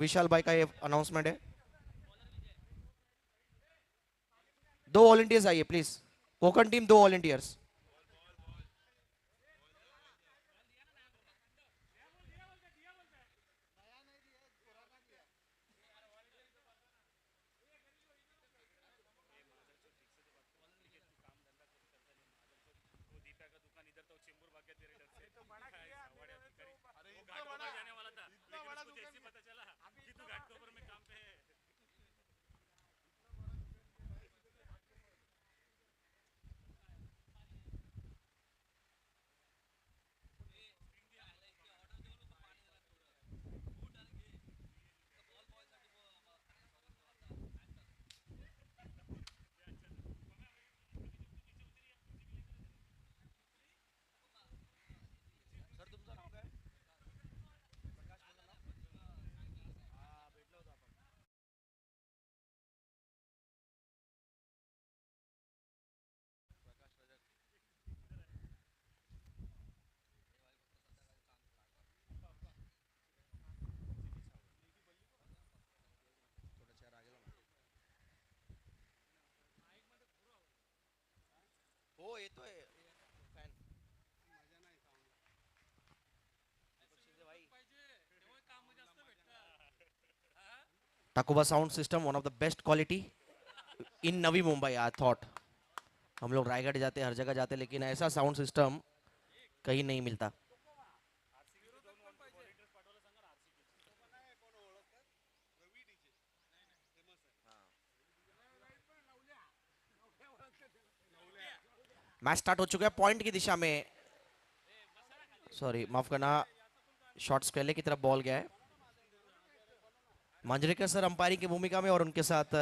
विशाल भाई का ये अनाउंसमेंट है। 2 वॉलंटियर्स आइए प्लीज। Konkan team 2 volunteers. हो ये तो है फॅन टाकोबा sound system one of the best quality in Navi Mumbai I thought. हम लोग रायगढ़ जाते हर जगह जाते लेकिन ऐसा साउंड सिस्टम कहीं नहीं मिलता। मैच स्टार्ट हो चुका है पॉइंट की दिशा में। सॉरी माफ करना। शॉट्स पहले की तरफ बॉल गया है। मांजरेकर सर अंपायरिंग की भूमिका में और उनके साथ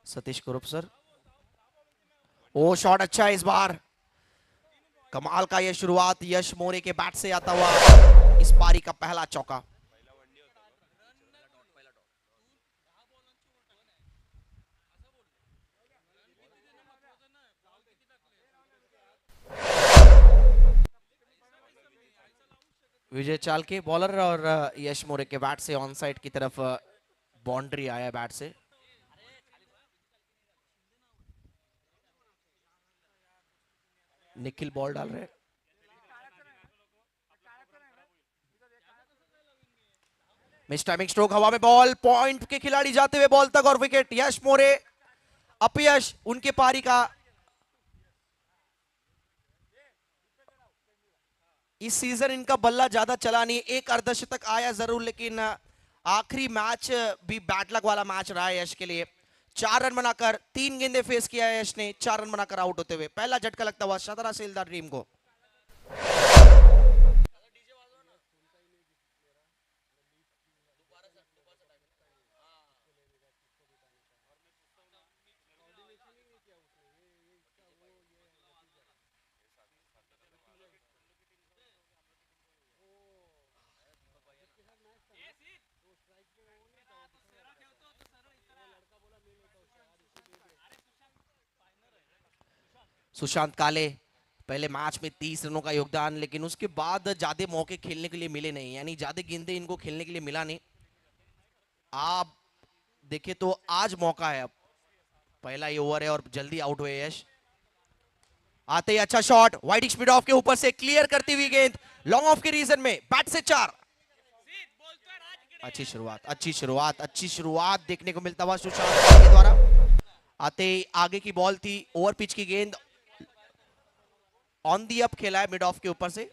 सतीश कुरुप सर। ओ शॉट अच्छा है इस बार। कमाल का ये शुरुआत यश मोरे के बैट से आता हुआ इस पारी का पहला चौका। विजय चाल के बॉलर और यश मोरे के बैट से ऑन साइड की तरफ बाउंड्री आया बैट से। निखिल बॉल डाल रहे। मिस टाइमिंग स्ट्रोक हवा में बॉल पॉइंट के खिलाड़ी जाते हुए बॉल तक और विकेट। यश मोरे अपयश उनके पारी का। इस सीजन इनका बल्ला ज्यादा चला नहीं। एक अर्धशतक आया जरूर लेकिन आखिरी मैच भी बैड लक वाला मैच रहा है यश के लिए। 4 रन बनाकर 3 गेंदे फेस किया है यश ने। 4 रन बनाकर आउट होते हुए पहला झटका लगता हुआ शतरा सेलदार टीम को। सुशांत काले पहले मैच में 30 रनों का योगदान लेकिन उसके बाद ज्यादा मौके खेलने के लिए मिले नहीं। यानी ज्यादा गेंदे इनको खेलने के लिए मिला नहीं। आप देखे तो आज मौका है। अब पहला ही ओवर है और जल्दी आउट हुए यश। आते ही अच्छा शॉट वाइड स्पीड ऑफ के ऊपर से क्लियर करती हुई गेंद लॉन्ग ऑफ के रीजन में बैट से 4। अच्छी शुरुआत अच्छी शुरुआत अच्छी शुरुआत देखने को मिलता हुआ सुशांत के द्वारा। आते ही आगे की बॉल थी ओवर पिच की गेंद ऑन दी अप खेला है मिड ऑफ के ऊपर से।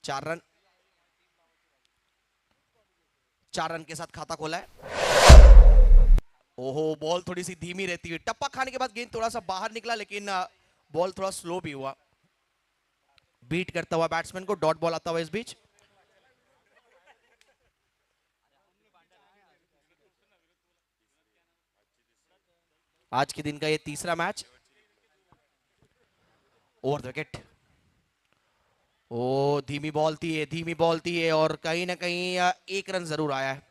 4 रन 4 रन के साथ खाता खोला है। ओहो बॉल थोड़ी सी धीमी रहती हुई टप्पा खाने के बाद गेंद थोड़ा सा बाहर निकला लेकिन बॉल थोड़ा स्लो भी हुआ। बीट करता हुआ बैट्समैन को डॉट बॉल आता हुआ इस बीच। आज के दिन का ये तीसरा मैच। Over the wicket. ओ धीमी बॉल थी है धीमी बॉल थी है और कहीं ना कहीं 1 रन जरूर आया है।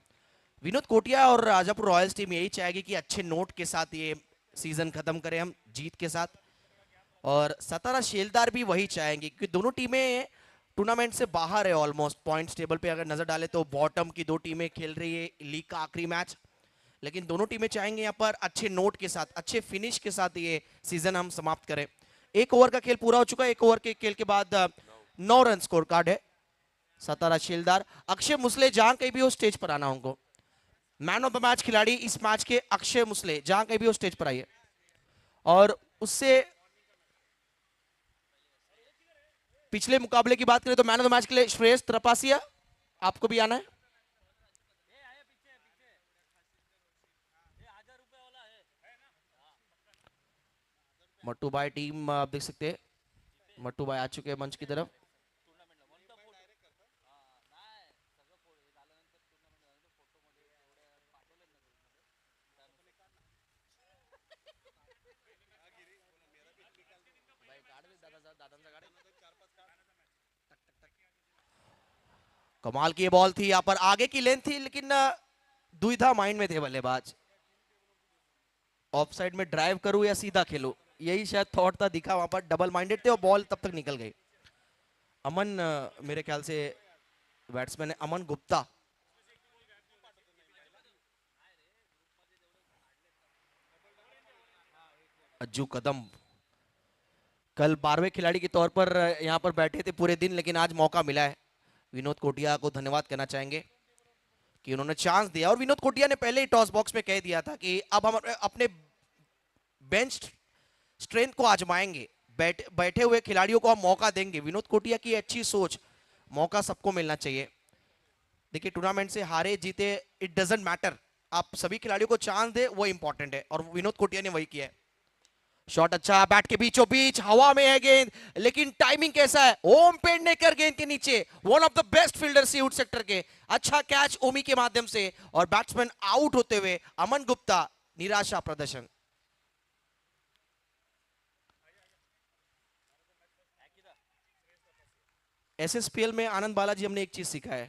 विनोद कोटिया और राजापुर रॉयल्स टीम यही चाहेगी कि अच्छे नोट के साथ ये सीजन खत्म करें हम जीत के साथ। और सतारा शेलदार भी वही चाहेंगे क्योंकि दोनों टीमें टूर्नामेंट से बाहर है ऑलमोस्ट। पॉइंट्स टेबल पे अगर नजर डाले तो बॉटम की दो टीमें खेल रही है लीग का आखिरी मैच, लेकिन दोनों टीमें चाहेंगे यहाँ पर अच्छे नोट के साथ, अच्छे फिनिश के साथ ये सीजन हम समाप्त करें। एक ओवर का खेल पूरा हो चुका है। एक ओवर के खेल के बाद 9 रन स्कोर कार्ड है। सतारा शेलदार, अक्षय मुसले जहां कहीं भी हो स्टेज पर आना उनको। मैन ऑफ द मैच खिलाड़ी इस मैच के अक्षय मुसले, जहां कहीं भी हो स्टेज पर आइए। और उससे पिछले मुकाबले की बात करें तो मैन ऑफ द मैच के लिए श्रेयस त्रपासिया, आपको भी आना है। मट्टू भाई टीम आप देख सकते हैं, मट्टू भाई आ चुके हैं मंच की तरफ। कमाल की ये बॉल थी, यहाँ पर आगे की लेंथ थी लेकिन दुविधा माइंड में थे बल्लेबाज। ऑफ साइड में ड्राइव करूं या सीधा खेलूं, यही शायद थॉट था, दिखा वहां पर। डबल माइंडेड थे और बॉल तब तक निकल गई। अमन मेरे ख्याल से बैट्समैन है, अमन गुप्ता। अज्जू कदम कल 12वें खिलाड़ी के तौर पर यहाँ पर बैठे थे पूरे दिन, लेकिन आज मौका मिला है। विनोद कोटिया को धन्यवाद करना चाहेंगे कि उन्होंने चांस दिया। और विनोद कोटिया ने पहले ही टॉस बॉक्स में कह दिया था कि अब हम अपने बेंच स्ट्रेंथ को आजमाएंगे, बैठे हुए खिलाड़ियों को हम मौका देंगे। विनोद कोटिया की अच्छी सोच, मौका सबको मिलना चाहिए। देखिए टूर्नामेंट से हारे जीते इट डजंट मैटर, आप सभी खिलाड़ियों को चांस दे वो इंपॉर्टेंट है, और विनोद कोटिया ने वही किया है। शॉट अच्छा, बैट के बीचों बीच हवा में है गेंद, लेकिन टाइमिंग कैसा है, ओम पेडनेकर गेंद के नीचे, one of the best fielder सीउट सेक्टर के। अच्छा कैच ओमी के माध्यम से, और बैट्समैन आउट होते हुए अमन गुप्ता, निराशा प्रदर्शन। एसएसपीएल में आनंद बालाजी हमने एक चीज सीखा है,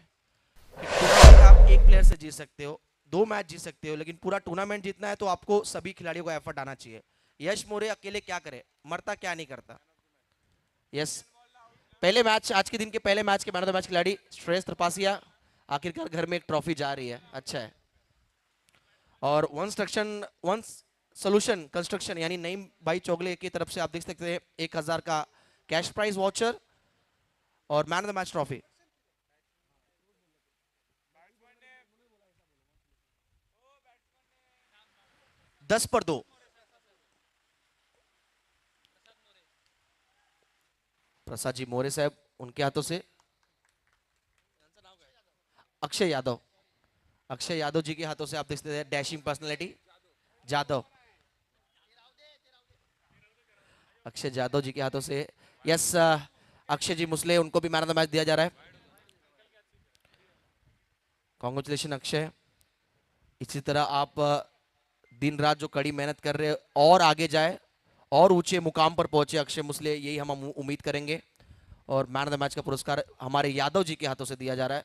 टूर्नामेंट आप एक प्लेयर से जीत सकते हो, 2 मैच जीत सकते हो, लेकिन पूरा टूर्नामेंट जीतना है तो आपको सभी खिलाड़ियों का एफर्ट आना चाहिए। यश मोरे अकेले क्या करे, मरता क्या नहीं करता। यस, पहले मैच, आज के दिन के पहले मैच के मैन ऑफ द मैच खिलाड़ी श्रेयस त्रिपासिया। आखिरकार घर में एक ट्रॉफी जा रही है, अच्छा है। और वन सोल्यूशन कंस्ट्रक्शन यानी नईम भाई चौगले की तरफ से आप देख सकते हैं 1000 का कैश प्राइज वाउचर और man of the match trophy. 10 पर 2। प्रसाद जी मोरे साहब, उनके हाथों से अक्षय यादव, अक्षय यादव जी के हाथों से आप देख सकते हैं डैशिंग पर्सनालिटी जादव, अक्षय यादव जी के हाथों से। यस, अक्षय जी मुसले, उनको भी मैन ऑफ द मैच दिया जा रहा है। कॉन्ग्रेचुलेशन अक्षय। इसी तरह आप दिन रात जो कड़ी मेहनत कर रहे हैं और आगे जाए और ऊंचे मुकाम पर पहुंचे अक्षय मुसले, यही हम उम्मीद करेंगे। और मैन ऑफ द मैच का पुरस्कार हमारे यादव जी के हाथों से दिया जा रहा है,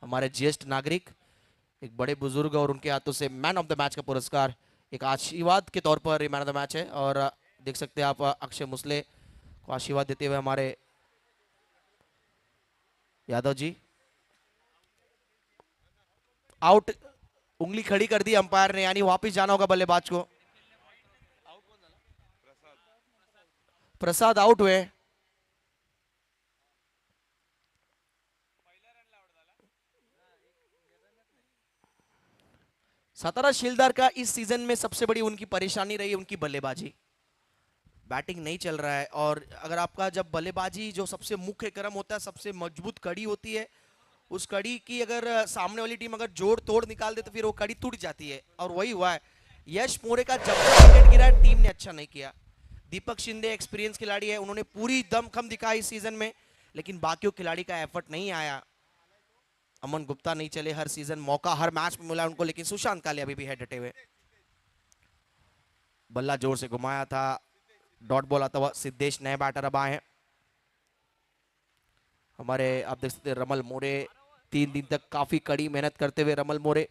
हमारे ज्येष्ठ नागरिक, एक बड़े बुजुर्ग, और उनके हाथों से मैन ऑफ द मैच का पुरस्कार एक आशीर्वाद के तौर पर मैन ऑफ द मैच है। और देख सकते हैं आप अक्षय मुसले को आशीर्वाद देते हुए हमारे यादव जी। आउट, उंगली खड़ी कर दी अंपायर ने, यानी वापस जाना होगा बल्लेबाज को। प्रसाद आउट हुए। सतारा शीलदार का इस सीजन में सबसे बड़ी उनकी परेशानी रही उनकी बल्लेबाजी। बैटिंग नहीं चल रहा है, और अगर आपका जब बल्लेबाजी जो सबसे मुख्य क्रम होता है, सबसे मजबूत कड़ी होती है, उस कड़ी की अगर सामने वाली टीम अगर जोड़ तोड़ निकाल दे तो फिर वो कड़ी टूट जाती है, और वही हुआ है। यश मोरे का जब तक विकेट गिरा है टीम ने अच्छा नहीं किया। दीपक शिंदे एक्सपीरियंस खिलाड़ी है, उन्होंने पूरी दमखम दिखाई इस सीजन में, लेकिन बाकियों खिलाड़ी का एफर्ट नहीं आया। अमन गुप्ता नहीं चले, हर सीजन मौका हर मैच में मिला उनको, लेकिन सुशांत काले अभी भी हेड हटे हुए। बल्ला जोर से घुमाया था, डॉट बॉल आता हुआ सिद्धेश नए बैटर अब आए हैं। हमारे आप देख सकते हैं रमल मोरे, 3 दिन तक काफी कड़ी मेहनत करते हुए रमल मोरे,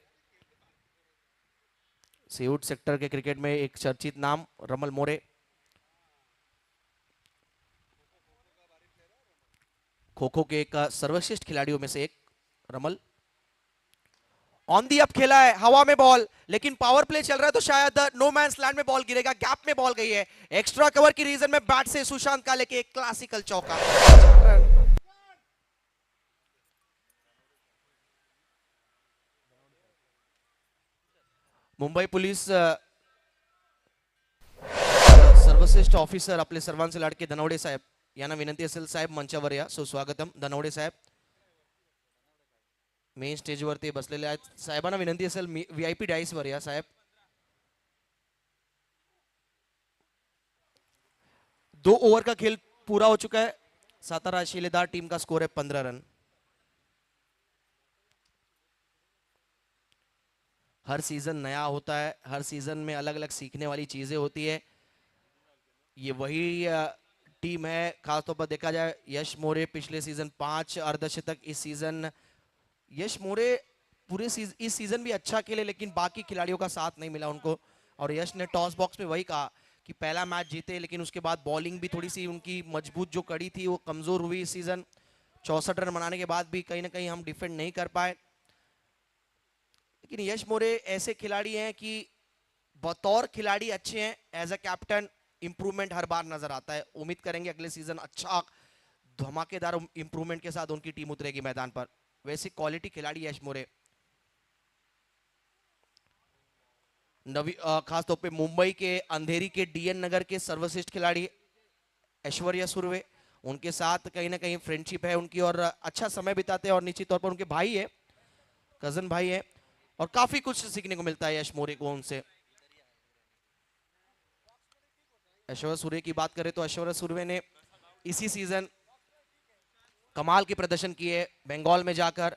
सीउट सेक्टर के क्रिकेट में एक चर्चित नाम रमल मोरे। खो खो के एक सर्वश्रेष्ठ खिलाड़ियों में से एक रमल। ऑन दी अप खेला है, हवा में बॉल, लेकिन पावर प्ले चल रहा है तो शायद नो मैंस लैंड में बॉल गिरेगा, गैप में बॉल गई है। एक्स्ट्रा कवर की रीजन में बैट से सुशांत काले के एक क्लासिकल चौका। मुंबई पुलिस सर्वश्रेष्ठ ऑफिसर आपले सर्वांचे लाडके धनवडे साहेब यांना विनंती असेल साहेब मंचावर या. सुस्वागतम धनवडे साहेब मेन स्टेजवरती बसलेले आहेत. साहेबांना विनंती असेल व्हीआयपी डाईस वर या साहेब. 2 ओवर का खेल पूरा हो चुका है. सातारा शिलेदार टीम का स्कोर है 15 रन. हर सीजन नया होता है, हर सीजन में अलग अलग सीखने वाली चीजें होती है. ये वही टीम है. खासतौर पर देखा जाए यश मोरे पिछले सीजन 5 अर्धशतक. इस सीजन यश मोरे पूरे इस सीजन भी अच्छा खेले, लेकिन बाकी खिलाड़ियों का साथ नहीं मिला उनको. और यश ने टॉस बॉक्स में वही कहा कि पहला मैच जीते, लेकिन उसके बाद बॉलिंग भी थोड़ी सी उनकी मजबूत जो कड़ी थी वो कमजोर हुई इस सीजन. 64 रन बनाने के बाद भी कहीं ना कहीं हम डिफेंड नहीं कर पाए. लेकिन यश मोरे ऐसे खिलाड़ी हैं कि बतौर खिलाड़ी अच्छे हैं, एज अ कैप्टन इंप्रूवमेंट हर बार नजर आता है. उम्मीद करेंगे अगले सीजन अच्छा धमाकेदार इंप्रूवमेंट के साथ उनकी टीम उतरेगी मैदान पर. वैसी क्वालिटी खिलाड़ी यश मोरे. खासतौर पे मुंबई के अंधेरी के डीएन नगर के सर्वश्रेष्ठ खिलाड़ी ऐश्वर्या सुर्वे, उनके साथ कहीं ना कहीं फ्रेंडशिप है उनकी और अच्छा समय बिताते हैं. और निश्चित तौर पर उनके भाई है, कजन भाई है, और काफी कुछ सीखने को मिलता है यश मोरे को उनसे. ऐश्वर्या सुर्वे की बात करें तो ऐश्वर्या सुर्वे ने इसी सीजन कमाल के प्रदर्शन किए. बंगाल में जाकर,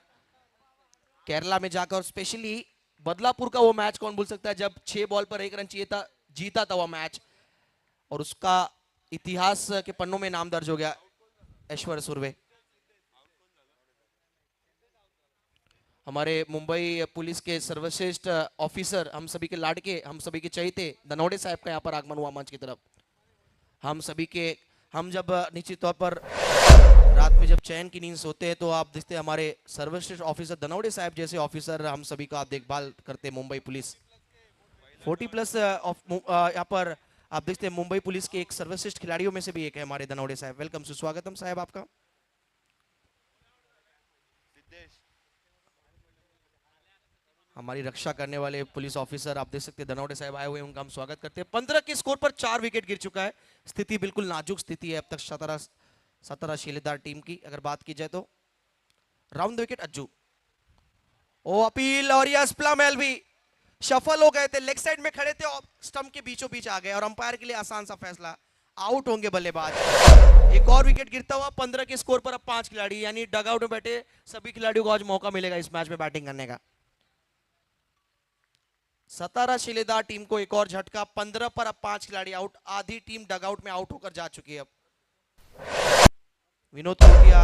केरला में जाकर, स्पेशली बदलापुर का वो मैच कौन भूल सकता है जब 6 बॉल पर 1 रन चाहिए था, जीता था वो मैच. और उसका इतिहास के पन्नों में नाम दर्ज हो गया ऐश्वर्या सुर्वे. हमारे मुंबई पुलिस के सर्वश्रेष्ठ ऑफिसर, हम सभी के लाडके, हम सभी के चहेते धनौडे साहब का यहाँ पर आगमन हुआ मंच की तरफ. हम जब निश्चित तौर पर रात में जब चैन की नींद सोते हैं तो आप देखते हैं हमारे सर्वश्रेष्ठ ऑफिसर धनौडे साहब जैसे ऑफिसर हम सभी का आप देखभाल करते हैं. मुंबई पुलिस 40+ यहाँ पर आप देखते हैं मुंबई पुलिस के एक सर्वश्रेष्ठ खिलाड़ियों में से भी एक है हमारे धनौडे साहब. वेलकम, सुस्वागतम साहब आपका. हमारी रक्षा करने वाले पुलिस ऑफिसर आप देख सकते हैं धनौडे साहब आए हुए, उनका हम स्वागत करते हैं. 15 के स्कोर पर 4 विकेट गिर चुका है. स्थिति बिल्कुल नाजुक स्थिति है अब तक सतारा शिलेदार टीम की. अगर बात की जाए तो round the wicket Ajju, oh appeal, और यस प्लम एलबी शफल हो गए थे, लेग साइड में खड़े थे और स्टंप के बीचों बीच आ गए. और अंपायर के लिए आसान सा फैसला, आउट होंगे बल्लेबाज. एक और विकेट गिरता हुआ 15 के स्कोर पर अब 5 खिलाड़ी, यानी डगआउट में बैठे सभी खिलाड़ियों को आज मौका मिलेगा इस मैच में बैटिंग करने का. सतारा शिलेदार टीम को एक और झटका. 15 पर अब 5 खिलाड़ी आउट. आधी टीम डगआउट में आउट होकर जा चुकी है. अब विनोद कोटिया,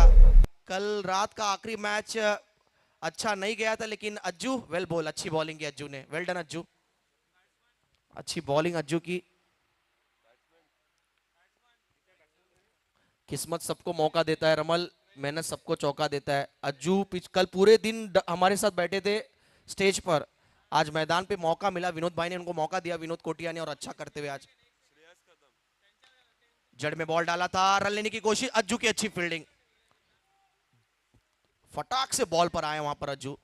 कल रात का आखिरी मैच अच्छा नहीं गया था, लेकिन अज्जू वेल बॉल, अच्छी बॉलिंग की अज्जू ने. वेल डन अज्जू, अच्छी बॉलिंग अज्जू की. किस्मत सबको मौका देता है रमल, मेहनत सबको चौका देता है. अज्जू कल पूरे दिन हमारे साथ बैठे थे स्टेज पर, आज मैदान पे मौका मिला, विनोद भाई ने उनको मौका दिया, विनोद कोटिया ने, और अच्छा करते हुए आज जड़ में बॉल डाला था, रन लेने की कोशिश. अज्जू की अच्छी फील्डिंग, फटाक से बॉल पर आए वहां पर अज्जू.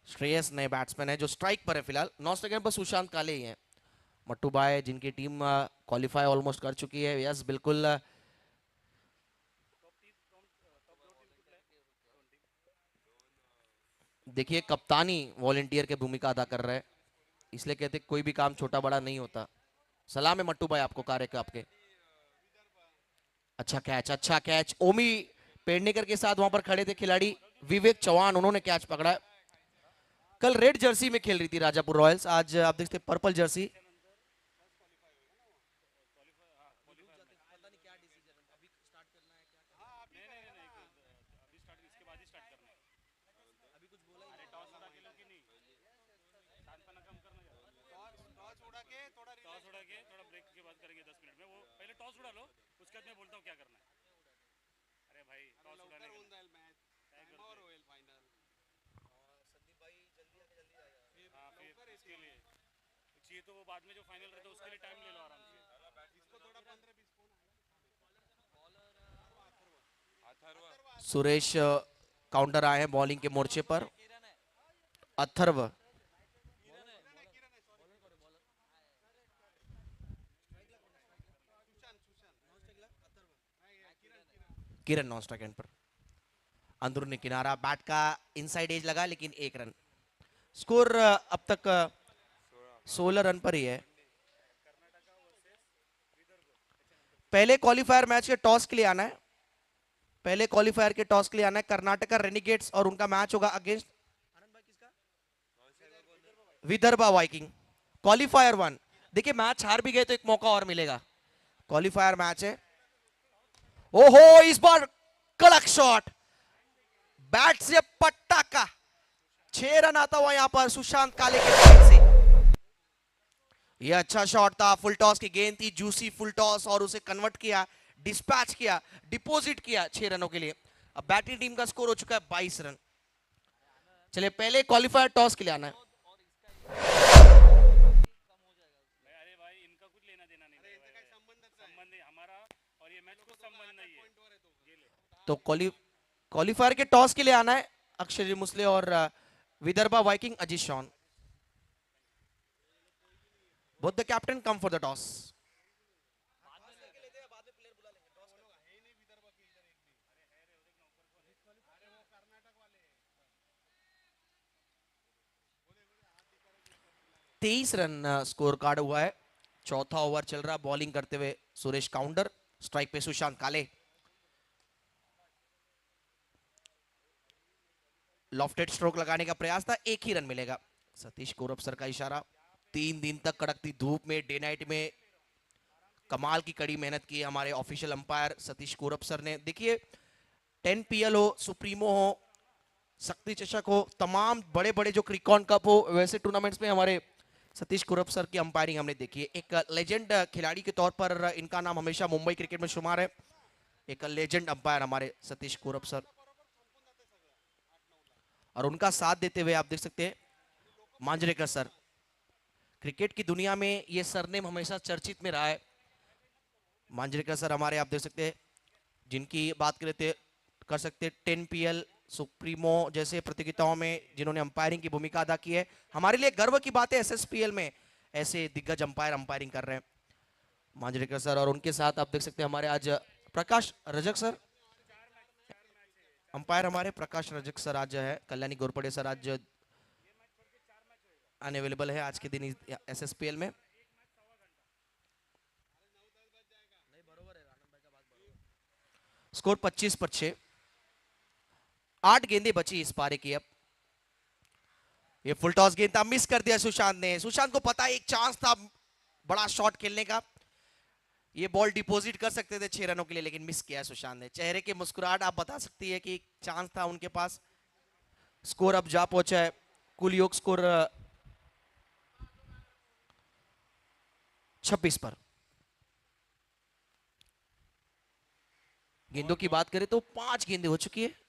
श्रेयस नए बैट्समैन है जो स्ट्राइक पर है फिलहाल. नॉन स्ट्राइकर पर सुशांत काले ही हैं. मट्टू भाई जिनकी टीम क्वालिफाई ऑलमोस्ट कर चुकी है. यस बिल्कुल, देखिए कप्तानी वॉलेंटियर की भूमिका अदा कर रहा है, इसलिए कहते कोई भी काम छोटा बड़ा नहीं होता. सलाम है मट्टू भाई आपको, कार्य का आपके. अच्छा कैच, अच्छा कैच. ओमी पेडनेकर के साथ वहां पर खड़े थे खिलाड़ी विवेक चौहान, उन्होंने कैच पकड़ा. कल रेड जर्सी में खेल रही थी राजापुर रॉयल्स, आज आप देखते पर्पल जर्सी. टॉस उड़ा के थोड़ा ब्रेक के बाद करेंगे 10 मिनट में। वो पहले टॉस उड़ा लो, उसके बाद मैं बोलता हूँ क्या करना है। अरे भाई टॉस उड़ाने का तय करते हैं। हाँ फिर इसके लिए चाहिए तो वो बाद में जो फाइनल रहता है उसके लिए टाइम ले लो आराम से। सुरेश काउंटर आए हैं बॉलिंग के मोर्चे पर। अथर्व, किरण नॉन स्ट्राइक एंड पर। अंदरूनी किनारा, बैट का इनसाइड एज लगा लेकिन 1 रन। स्कोर अब तक 16 रन पर ही है। पहले क्वालिफायर मैच के टॉस के लिए आना है। पहले क्वालिफायर के टॉस के लिए आना है कर्नाटका रेनिगेट्स और उनका मैच होगा अगेंस्ट विदर्भा वाइकिंग। क्वालिफायर 1। देखिए मैच हार भी गए तो एक मौका और मिलेगा। क्वालिफायर मैच है। ओहो, इस बार कड़क शॉट, बैट से पट्टा का 6 रन आता हुआ यहां पर सुशांत काले के साइड से। यह अच्छा शॉट था, फुल टॉस की गेंद थी, जूसी फुल टॉस, और उसे कन्वर्ट किया, डिस्पैच किया, डिपॉजिट किया 6 रनों के लिए। अब बैटिंग टीम का स्कोर हो चुका है 22 रन। चलिए पहले क्वालिफायर टॉस के लिए आना है। अरे भाई इनका कुछ लेना देना नहीं, अरे इनका संबंध नहीं हमारा, और ये मैच कुछ संबंध नहीं है। ये ले। तो क्वालिफायर के टॉस के लिए आना है अक्षय मुसले और विदर्भा वाइकिंग अजीत शॉन। Both the captain come for the toss. 23 run score card हुआ है। चौथा ओवर चल रहा, बॉलिंग करते हुए सुरेश काउंटर, स्ट्राइक पे सुशांत काले। लॉफ्टेड स्ट्रोक लगाने का प्रयास था, 1 ही रन मिलेगा। सतीश कोरप सर का इशारा। 3 दिन तक कड़कती धूप में, डे नाइट में कमाल की कड़ी मेहनत की हमारे ऑफिशियल अंपायर सतीश कोरप सर ने। देखिए 10 PL हो, सुप्रीमो हो, शक्ति चषक हो, तमाम बड़े बड़े जो क्रिकॉन कप हो, वैसे टूर्नामेंट्स में हमारे सतीश कुरप सर की अंपायरिंग हमने देखी है। एक लेजेंड खिलाड़ी के तौर पर इनका नाम हमेशा मुंबई क्रिकेट में शुमार है। एक लेजेंड अंपायर हमारे सतीश कुरप सर, और उनका साथ देते हुए आप देख सकते हैं मांजरेकर सर। क्रिकेट की दुनिया में ये सरनेम हमेशा चर्चित में रहा है। मांजरेकर सर हमारे आप देख सकते हैं, जिनकी बात कर सकते 10 PL सुप्रीमो जैसे प्रतियोगिताओं में जिन्होंने अंपायरिंग की भूमिका अदा की है। हमारे लिए गर्व की बात है SSPL में ऐसे दिग्गज अंपायर अंपायरिंग कर रहे हैं मांजरेकर सर। और उनके साथ आप देख सकते हैं हमारे आज प्रकाश रजक सर, अंपायर हमारे प्रकाश रजक सर आज है, कल्याणी गोरपड़े सर आज अनअवेलेबल है आज के दिन SSPL में। स्कोर 25 पर 6। 8 गेंदें बची इस पारी की। अब ये फुल टॉस गेंद था, मिस कर दिया सुशांत ने। सुशांत को पता है एक चांस था बड़ा शॉट खेलने का, ये बॉल डिपॉजिट कर सकते थे 6 रनों के लिए, लेकिन मिस किया सुशांत ने। चेहरे की मुस्कुराहट आप बता सकती है कि चांस था उनके पास। स्कोर अब जा पहुंचा है, कुल योग स्कोर 26 पर। गेंदों की बात करें तो 5 गेंदें हो चुकी है।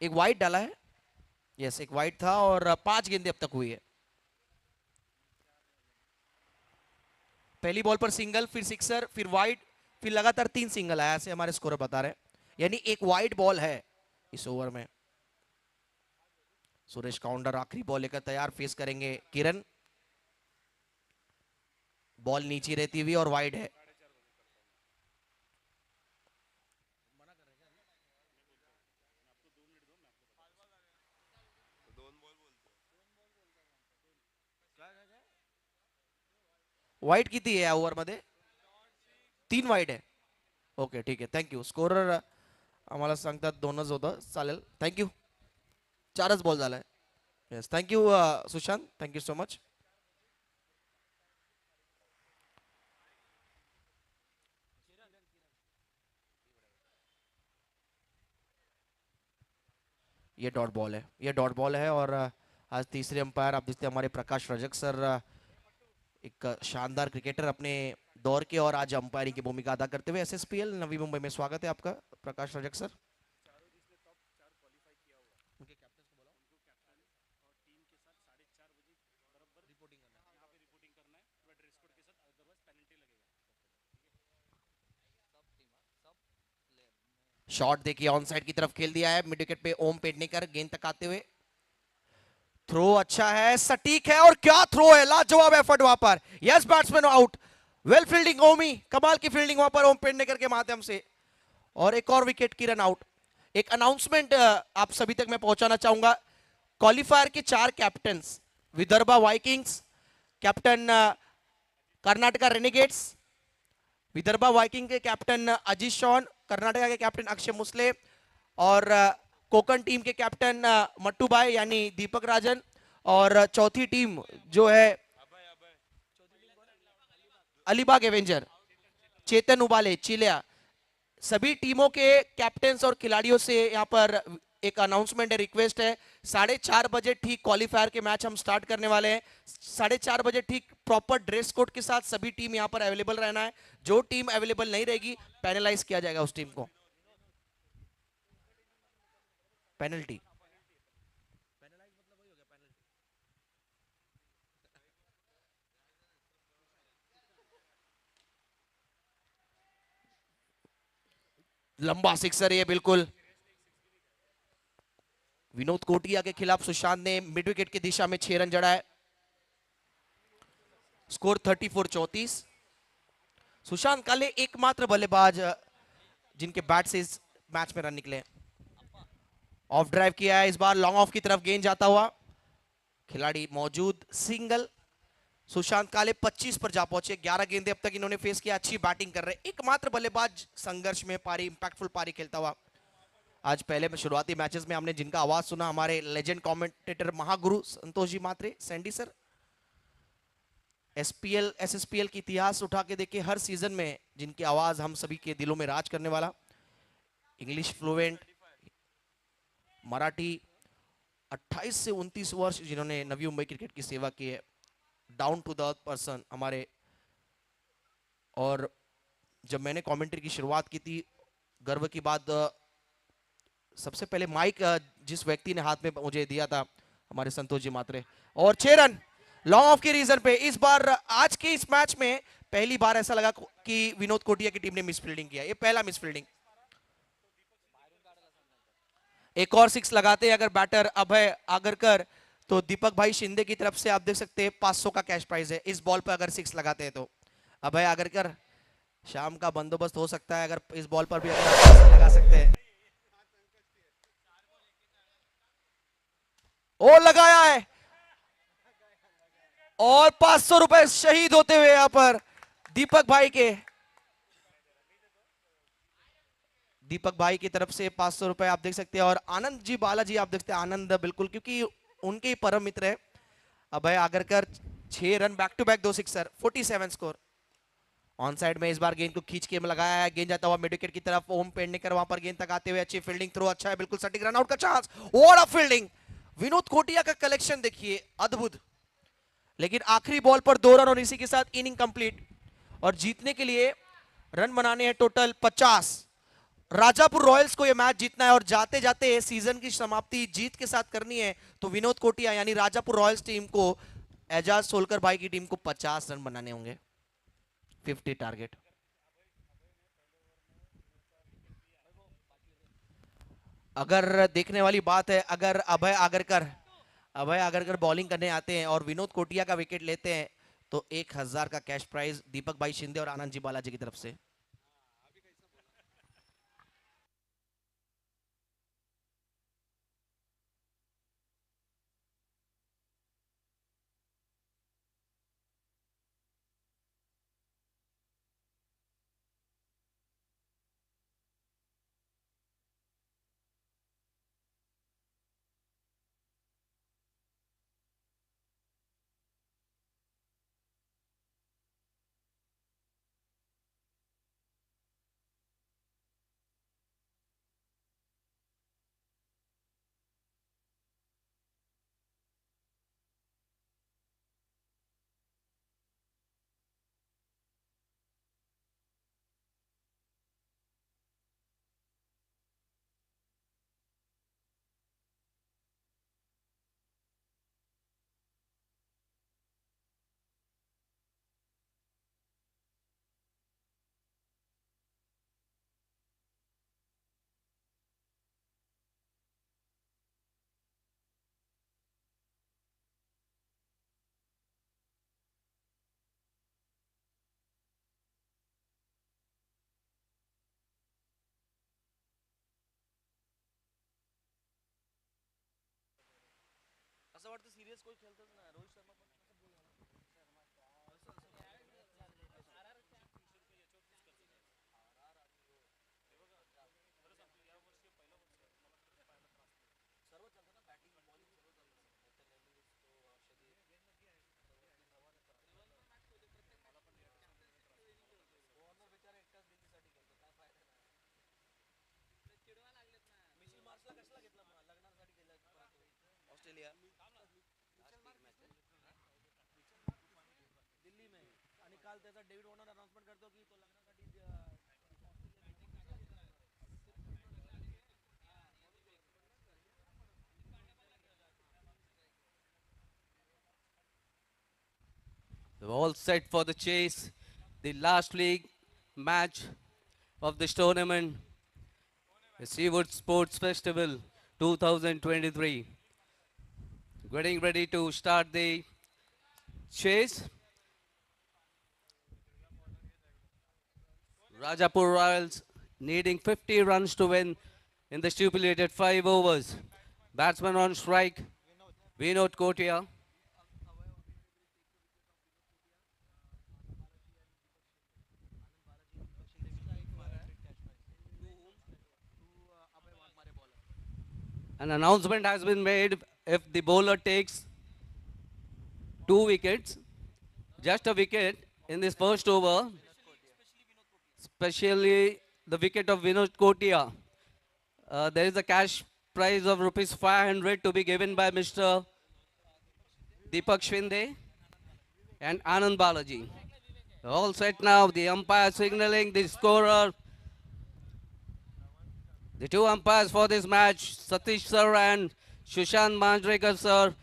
एक वाइड डाला है, यस एक वाइड था, और 5 गेंदें अब तक हुई है। पहली बॉल पर सिंगल, फिर सिक्सर, फिर वाइड, फिर लगातार 3 सिंगल आया, ऐसे हमारे स्कोर बता रहे हैं। यानी एक वाइड बॉल है इस ओवर में। सुरेश काउंटर आखिरी बॉल लेकर तैयार, फेस करेंगे किरण। बॉल नीचे रहती हुई और वाइड है। वाईट किती आहे या ओव्हर मध्ये? 3 वाईट आहे. ओके ठीक आहे, थँक्यू. स्कोरर आम्हाला सांगतात 2च होतं, चालेल थँक्यू. 4च बॉल झालाय. Yes thank you Sushant, thank you so much. ये डॉट बॉल है, ये डॉट बॉल है। और आज तीसरे अंपायर आप देखते हैं हमारे प्रकाश रजक सर, एक शानदार क्रिकेटर अपने दौर के, और आज अंपायरिंग की भूमिका अदा करते हुए। एसएसपीएल नवी मुंबई में स्वागत है आपका प्रकाश रजक सर। शॉट देखिए ऑन साइड की तरफ खेल दिया है, मिड विकेट पे ओम पेडनेकर गेंद तक आते हुए। थ्रो अच्छा है, सटीक है, और क्या थ्रो है, लाजवाब एफर्ट वहां पर। Yes, batsman out. Well fielding Omi, कमाल की फील्डिंग वहां पर ओम पेडनेकर के माध्यम से, और एक और विकेट की रन आउट। एक अनाउंसमेंट आप सभी तक मैं पहुंचाना चाहूंगा। क्वालिफायर के 4 captain, Vidarbha Vikings, captain Karnataka Renegades, Vidarbha Viking के कैप्टन अजीत शॉन, कर्नाटका के कैप्टन अक्षय मुसले, और कोकण टीम के कैप्टन मट्टू भाई यानी दीपक राजन, और चौथी टीम जो है अलीबाग एवेंजर चेतन उबाले चिलिया। सभी टीमों के कैप्टन्स और खिलाड़ियों से यहाँ पर एक अनाउंसमेंट है, रिक्वेस्ट है। 4:30 बजे ठीक क्वालिफायर के मैच हम स्टार्ट करने वाले हैं। 4:30 बजे ठीक प्रॉपर ड्रेस कोड के साथ सभी टीम यहाँ पर अवेलेबल रहना है। जो टीम अवेलेबल नहीं रहेगी पैनलाइज किया जाएगा उस टीम को। पेनल्टी। लंबा सिक्सर ये बिल्कुल। विनोद कोटिया के खिलाफ सुशांत ने मिड विकेट की दिशा में 6 रन जड़ा है। स्कोर 34-34। सुशांत काले एकमात्र बल्लेबाज जिनके बैट से इस मैच में रन निकले। ऑफ ड्राइव किया है, इस बार लॉन्ग ऑफ की तरफ गेंद जाता हुआ, खिलाड़ी मौजूद, सिंगल। सुशांत काले 25 पर जा पहुंचे। 11 गेंदें अब तक इन्होंने फेस किया, अच्छी बैटिंग कर रहे, एकमात्र बल्लेबाज संघर्ष में पारी, इंपैक्टफुल पारी खेलता हुआ। आज पहले में शुरुआती मैचेस में हमने जिनका आवाज सुना, हमारे लेजेंड कमेंटेटर महागुरु संतोष जी मात्रे, सैंडी सर। एसपीएल एसएसपीएल की इतिहास उठा के देखिए, हर सीजन में जिनकी आवाज हम सभी के दिलों में राज करने वाला, इंग्लिश फ्लुएंट, मराठी, 28 से 29 वर्ष जिन्होंने नवी मुंबई क्रिकेट की सेवा की है, down to the earth person हमारे। और जब मैंने कमेंट्री की शुरुआत की थी, गर्व की बात, सबसे पहले माइक जिस व्यक्ति ने हाथ में मुझे दिया था, हमारे संतोष जी मात्रे। और 6 रन लॉन्ग ऑफ के रीजन पे। इस बार आज के इस मैच में पहली बार ऐसा लगा कि विनोद कोटिया की टीम ने मिस फील्डिंग किया, ये पहला मिस फील्डिंग। एक और 6 लगाते हैं अगर बैटर अभय आगरकर, तो दीपक भाई शिंदे की तरफ से आप देख सकते हैं 500 का कैश प्राइज है इस बॉल पर अगर 6 लगाते हैं तो। अभय आगरकर, शाम का बंदोबस्त हो सकता है अगर इस बॉल पर भी अगर आप 6 लगा सकते हैं। ओ लगाया है, और 500 रुपए शहीद होते हुए यहां पर दीपक भाई के, दीपक भाई की तरफ से 500 रुपए आप देख सकते हैं। और आनंद जी बालाजी आप देखते हैं, आनंद बिल्कुल, क्योंकि उनके ही परम मित्र है Abhay Agarkar. 6 run back to back, 2 sixer, 47 score. On side में इस बार गेंद को खींच के लगाया है, गेंद जाता हुआ मिड विकेट की तरफ, ओम पेडनेकर वहां पर गेंद तक आते हुए, अच्छी फील्डिंग, थ्रो अच्छा है, बिल्कुल सटीक, रन आउट का chance, what a fielding. Vinod Kotia का कलेक्शन देखिए, अद्भुत। लेकिन आखिरी बॉल पर 2 रन और इसी के साथ इनिंग कंप्लीट। और जीतने के लिए रन बनाने हैं टोटल 50। राजापुर रॉयल्स को यह मैच जीतना है, और जाते जाते सीजन की समाप्ति जीत के साथ करनी है, तो विनोद कोटिया यानी राजापुर रॉयल्स टीम को, एजाज सोलकर भाई की टीम को 50 रन बनाने होंगे, 50 टारगेट। अगर देखने वाली बात है, अगर अभय आगरकर बॉलिंग करने आते हैं और विनोद कोटिया का विकेट लेते हैं, तो 1000 का कैश प्राइज दीपक भाई शिंदे और आनंद जी बालाजी की तरफ से। असं वाटतं सिरियस कोई खेळतच नाही रोहित शर्मा पण सर्व चालतं ना बॅटिंग बॉलिंग सर्व चालतं वॉर्नर बेचारा एकटाच दिल्लीसाठी खेळतो काय फायदा नाही मिशेल मार्शला कशाला घेतला पुन्हा लग्नासाठी गेला ऑस्ट्रेलिया दिल्ली में आणि काल त्याचा डेव्हिड वॉर्नर अनाउन्समेंट करतो की तो लग्नासाठी All set for the chase. The last league match of this tournament, the Seawood Sports Festival 2023. Getting ready to start the chase. Rajapur Royals needing 50 runs to win in the stipulated 5 overs. Batsman on strike, Vinod Kotia. An announcement has been made if the bowler takes 2 wickets, just a wicket in this first over, especially the wicket of Vinod Kotia. There is a cash prize of rupees 500 to be given by Mr. Deepak Shinde and Anand Balaji. All set now, the umpire signaling the scorer. The two umpires for this match, Satish sir and Sushant Manjrekar sir.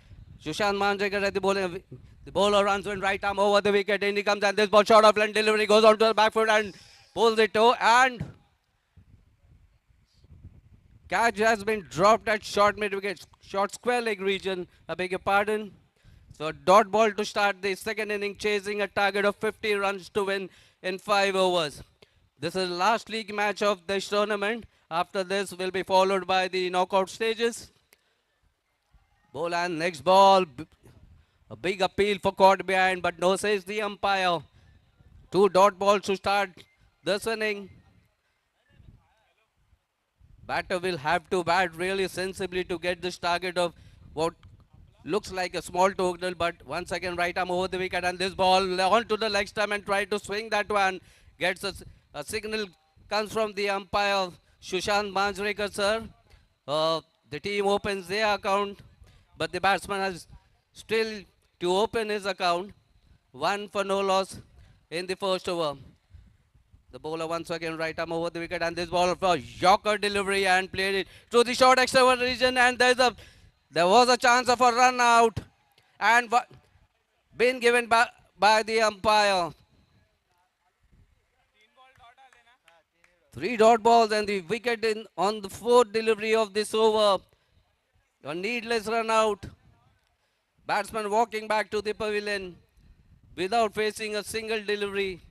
Sushant Manjrekar at the bowling. The bowler runs in right arm over the wicket. In he comes and this ball short of length delivery goes on to the back foot and pulls it to and catch has been dropped at short mid wicket, short square leg region. I beg your pardon. So dot ball to start the second inning, chasing a target of 50 runs to win in 5 overs. This is the last league match of this tournament. After this will be followed by the knockout stages. Ball and next ball. A big appeal for caught behind, but no says the umpire. 2 dot balls to start this inning. Batter will have to bat really sensibly to get this target of what looks like a small total, but once again right arm over the wicket and this ball onto the leg stump and try to swing that one. Gets a signal comes from the umpire Sushant Manjrekar sir. The team opens their account, but the batsman has still to open his account. 1 for no loss in the first over. The bowler once again right arm over the wicket and this ball for Yorker delivery and played it to the short extra region and there was a chance of a run out and been given by the umpire. 3 dot balls and the wicket on the fourth delivery of this over. A needless run out. Batsman walking back to the pavilion without facing a single delivery.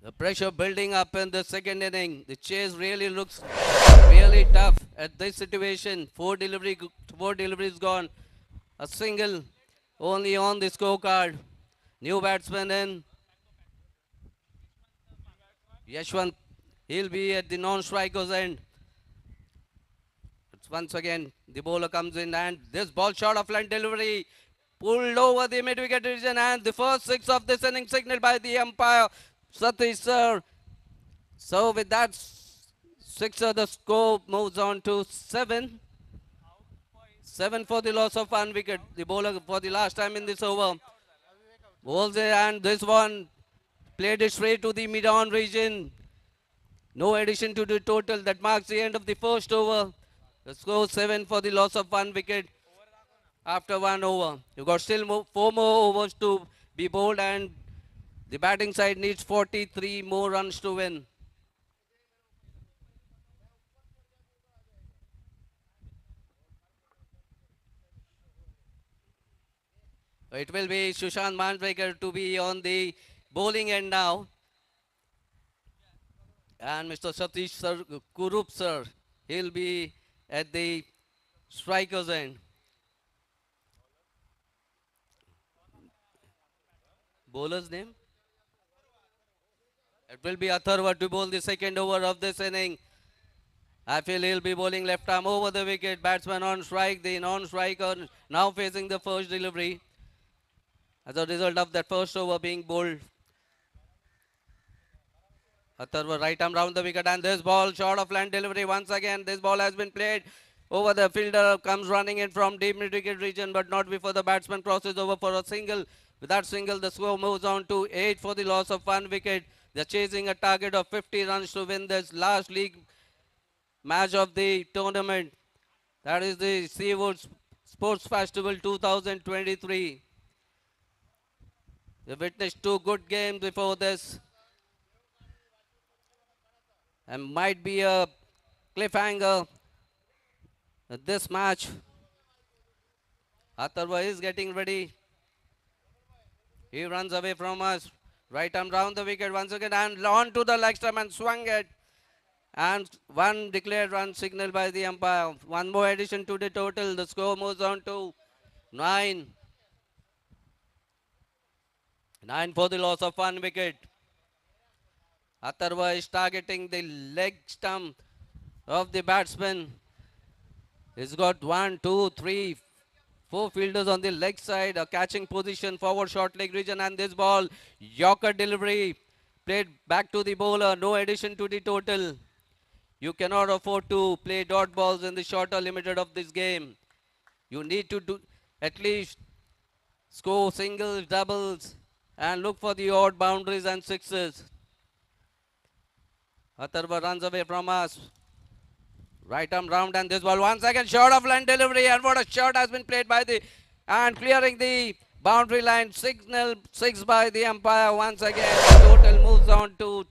The pressure building up in the second inning. The chase really looks really tough at this situation. 4 deliveries gone. A single only on the scorecard. New batsman in. Yashwant, he'll be at the non-striker's end. It's once again, the bowler comes in and this ball short of line delivery. Pulled over the mid-wicket region and the first 6 of this inning signaled by the umpire, Satish sir. So with that sixer, the score moves on to 7. 7 for the loss of 1 wicket. The bowler for the last time in this over. Bowls it and this one played it straight to the mid-on region. No addition to the total. That marks the end of the first over. The score 7 for the loss of 1 wicket after 1 over. You've got still 4 more overs to be bowled and the batting side needs 43 more runs to win. It will be Sushant Manjrekar to be on the bowling end now. And Mr. Satish sir, Kurup sir, he'll be at the Strikers end. Bowler's name? It will be Atharva to bowl the second over of this inning. I feel he'll be bowling left arm over the wicket. Batsman on strike. The non-striker now facing the first delivery. As a result of that first over being bowled, Atharva right arm round the wicket, and this ball short of land delivery once again. This ball has been played over the fielder, comes running in from deep mid wicket region, but not before the batsman crosses over for a single. With that single, the score moves on to 8 for the loss of 1 wicket. They're chasing a target of 50 runs to win this last league match of the tournament. That is the Seawood Sports Festival 2023. We witnessed 2 good games before this, and might be a cliffhanger in this match. Atharva is getting ready. He runs away from us. Right arm round the wicket once again, and on to the leg stump and swung it. And 1 declared run signal by the umpire. 1 more addition to the total. The score moves on to 9. 9 for the loss of 1 wicket. Atharva is targeting the leg stump of the batsman. He's got 1, 2, 3, 4 fielders on the leg side, a catching position, forward short leg region, and this ball, Yorker delivery, played back to the bowler, no addition to the total. You cannot afford to play dot balls in the shorter limited of this game. You need to do at least score singles, doubles, and look for the odd boundaries and sixes. Atharva runs away from us. Right arm round, and this ball once again short of line delivery, and what a shot has been played by the, and clearing the boundary line, signal 6 by the umpire once again. The total moves on to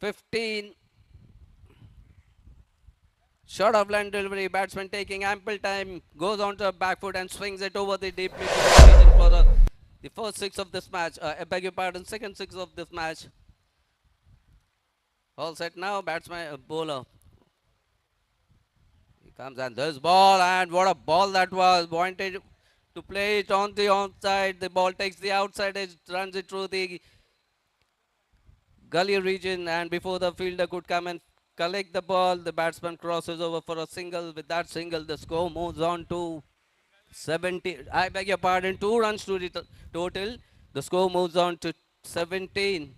15. Short of line delivery, batsman taking ample time, goes on to a back foot and swings it over the deep mid region for the first 6 of this match. I beg your pardon, second 6 of this match. All set now, batsman, bowler. He comes, and this ball, and what a ball that was. Wanted to play it on the onside. The ball takes the outside edge, runs it through the gully region, and before the fielder could come and collect the ball, the batsman crosses over for a single. With that single, the score moves on to 70. I beg your pardon, 2 runs to the total. The score moves on to 17.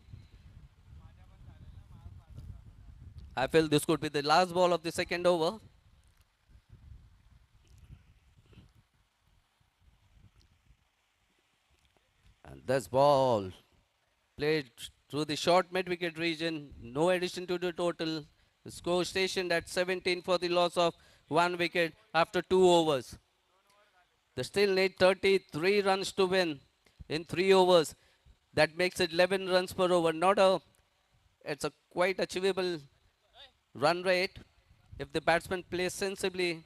I feel this could be the last ball of the second over. And this ball played through the short mid-wicket region. No addition to the total. The score stationed at 17 for the loss of 1 wicket after 2 overs. They still need 33 runs to win in 3 overs. That makes it 11 runs per over. It's a quite achievable run rate if the batsman plays sensibly.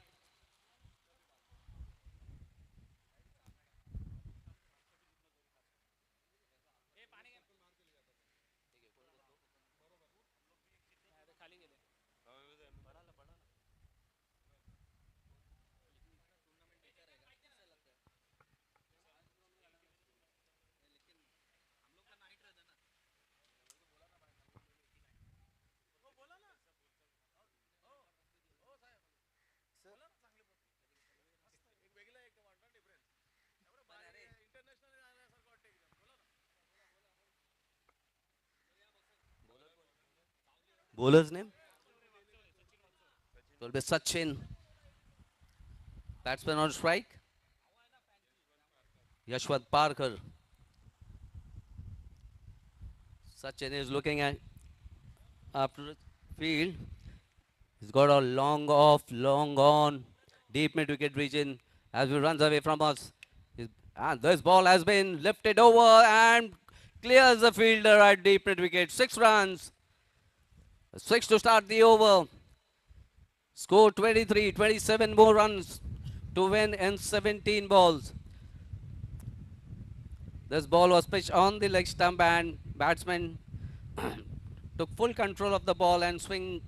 Bowler's name? It will be Sachin. Batsman on strike. Yashwant Parkar. Sachin is looking at after the field. He's got a long off, long on, deep mid-wicket region as he runs away from us. And this ball has been lifted over and clears the fielder at deep mid-wicket. 6 runs. 6 to start the over. Score 23, 27 more runs to win in 17 balls. This ball was pitched on the leg stump, and batsman took full control of the ball and swung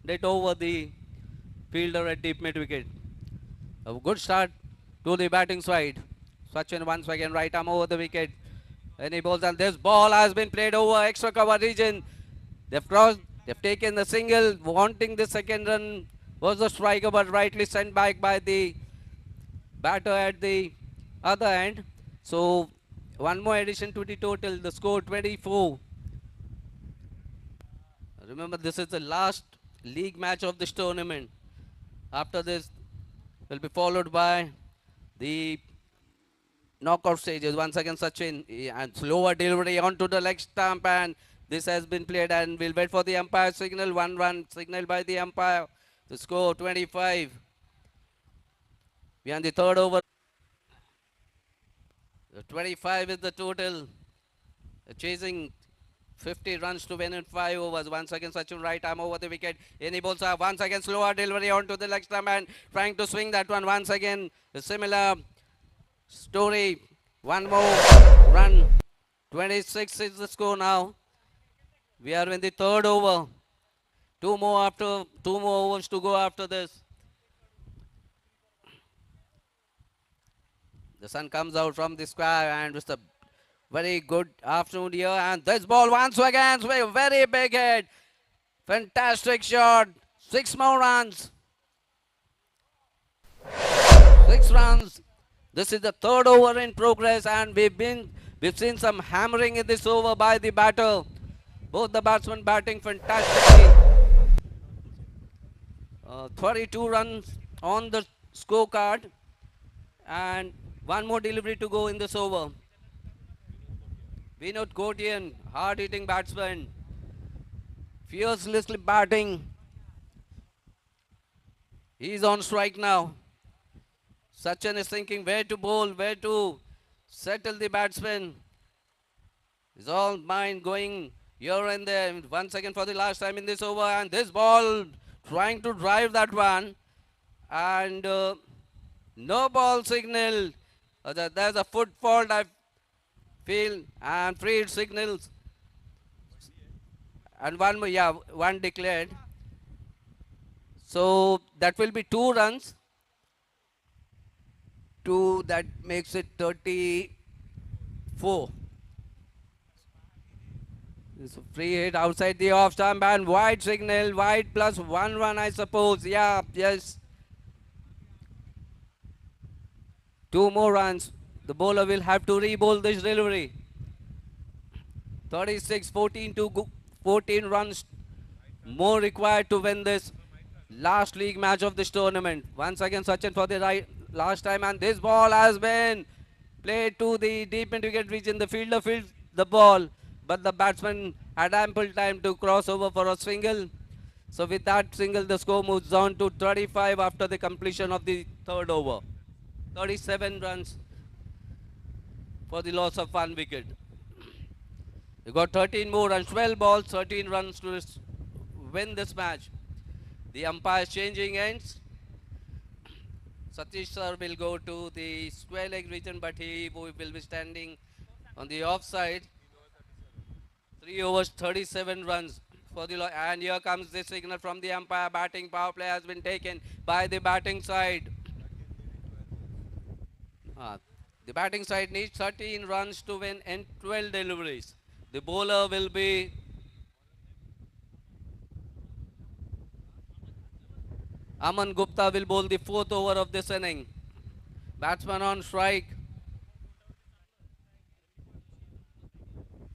it over the fielder at deep mid wicket. A good start to the batting side. Sachin once again right arm over the wicket. Any balls, and this ball has been played over extra cover region. They've crossed, they've taken the single, wanting the second run was the striker, but rightly sent back by the batter at the other end. So one more addition to the total, the score 24. Remember, this is the last league match of this tournament. After this will be followed by the knockout stages. Once again, Sachin, and slower delivery onto the leg stump, and this has been played, and we'll wait for the umpire signal. 1 run signal by the umpire. The score 25. We are in the third over. The 25 is the total. Chasing 50 runs to win in 5 overs. Once again, Sachin right arm over the wicket. Any balls are once again slower delivery onto the leg stump and trying to swing that one. Once again, a similar story. One more run. 26 is the score now. We are in the third over. Two more overs to go after this. The sun comes out from the sky, and it's a very good afternoon here. And this ball once again, very big hit. Fantastic shot. 6 more runs. 6 runs. This is the third over in progress, and we've seen some hammering in this over by the batter. Both the batsmen batting fantastically. 32 runs on the scorecard, and one more delivery to go in this over. Vinod Kotian, hard-hitting batsman, fiercely batting. He's on strike now. Sachin is thinking where to bowl, where to settle the batsman. His all mind going here and there. Once again for the last time in this over, and this ball trying to drive that one, and no ball signal. There's a foot fault, I feel, and free signals, and one more, yeah, one declared. So that will be 2 runs. 2, that makes it 34. It's a free hit outside the off stump, and wide signal, wide plus 1 run, I suppose. Yeah, yes. 2 more runs. The bowler will have to re-bowl this delivery. 36, 14 to 14 runs more required to win this last league match of this tournament. Once again, Sachin for the last time, and this ball has been played to the deep into wicket region. The fielder fields the ball, but the batsman had ample time to cross over for a single. So with that single, the score moves on to 35 after the completion of the third over. 37 runs for the loss of 1 wicket. You got 13 more runs, 12 balls, 13 runs to win this match. The umpire is changing ends. Satish sir will go to the square leg region, but he will be standing on the offside. 3 overs, 37 runs for the and here comes the signal from the umpire. Batting power play has been taken by the batting side. The batting side needs 13 runs to win in 12 deliveries. The bowler will be Aman Gupta will bowl the 4th over of this inning. Batsman on strike.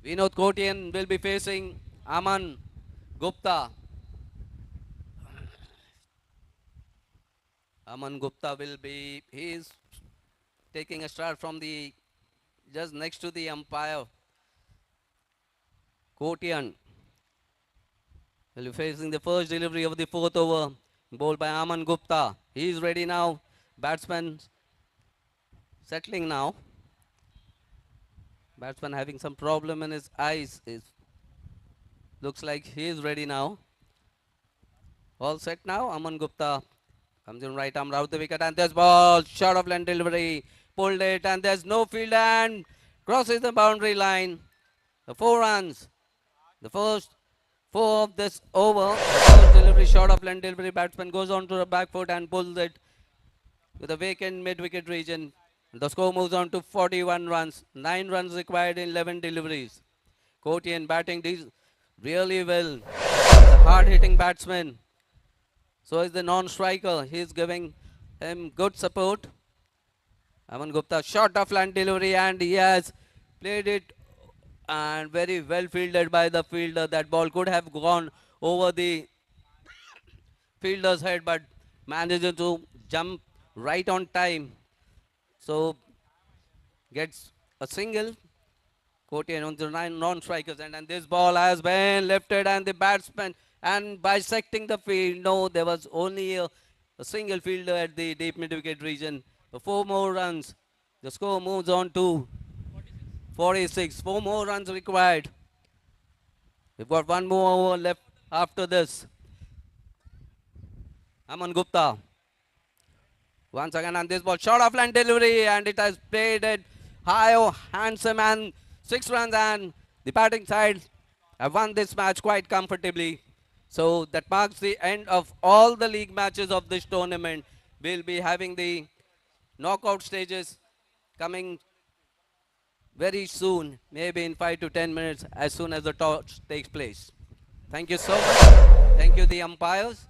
Vinod Kotian will be facing Aman Gupta. Aman Gupta will be, he is taking a start from the just next to the umpire. Kotian will be facing the first delivery of the 4th over, bowled by Aman Gupta. He is ready now. Batsman settling now. Batsman having some problem in his eyes. Looks like he is ready now. All set now. Aman Gupta comes in right arm round the wicket, and this ball short of length delivery, pulled it, and there's no field and crosses the boundary line. The 4 runs. The first 4 of this over. First delivery, short of length delivery. Batsman goes on to the back foot and pulls it with a vacant mid-wicket region. The score moves on to 41 runs. 9 runs required in 11 deliveries. Kotian batting really well. The hard-hitting batsman. So is the non-striker. He is giving him good support. Aman Gupta short of land delivery and he has played it and very well fielded by the fielder. That ball could have gone over the fielder's head but managed to jump right on time. So gets a single. Kotian on the 9 non-strikers and this ball has been lifted and the batsman and bisecting the field. No, there was only a single fielder at the deep mid-wicket region. So 4 more runs. The score moves on to 46. 4 more runs required. We've got 1 more over left after this. Aman Gupta. Once again on this ball, short of line delivery and it has played it high, handsome and 6 runs and the batting side have won this match quite comfortably. So that marks the end of all the league matches of this tournament. We'll be having the knockout stages coming very soon, maybe in 5 to 10 minutes as soon as the toss takes place. Thank you so much. Thank you the umpires.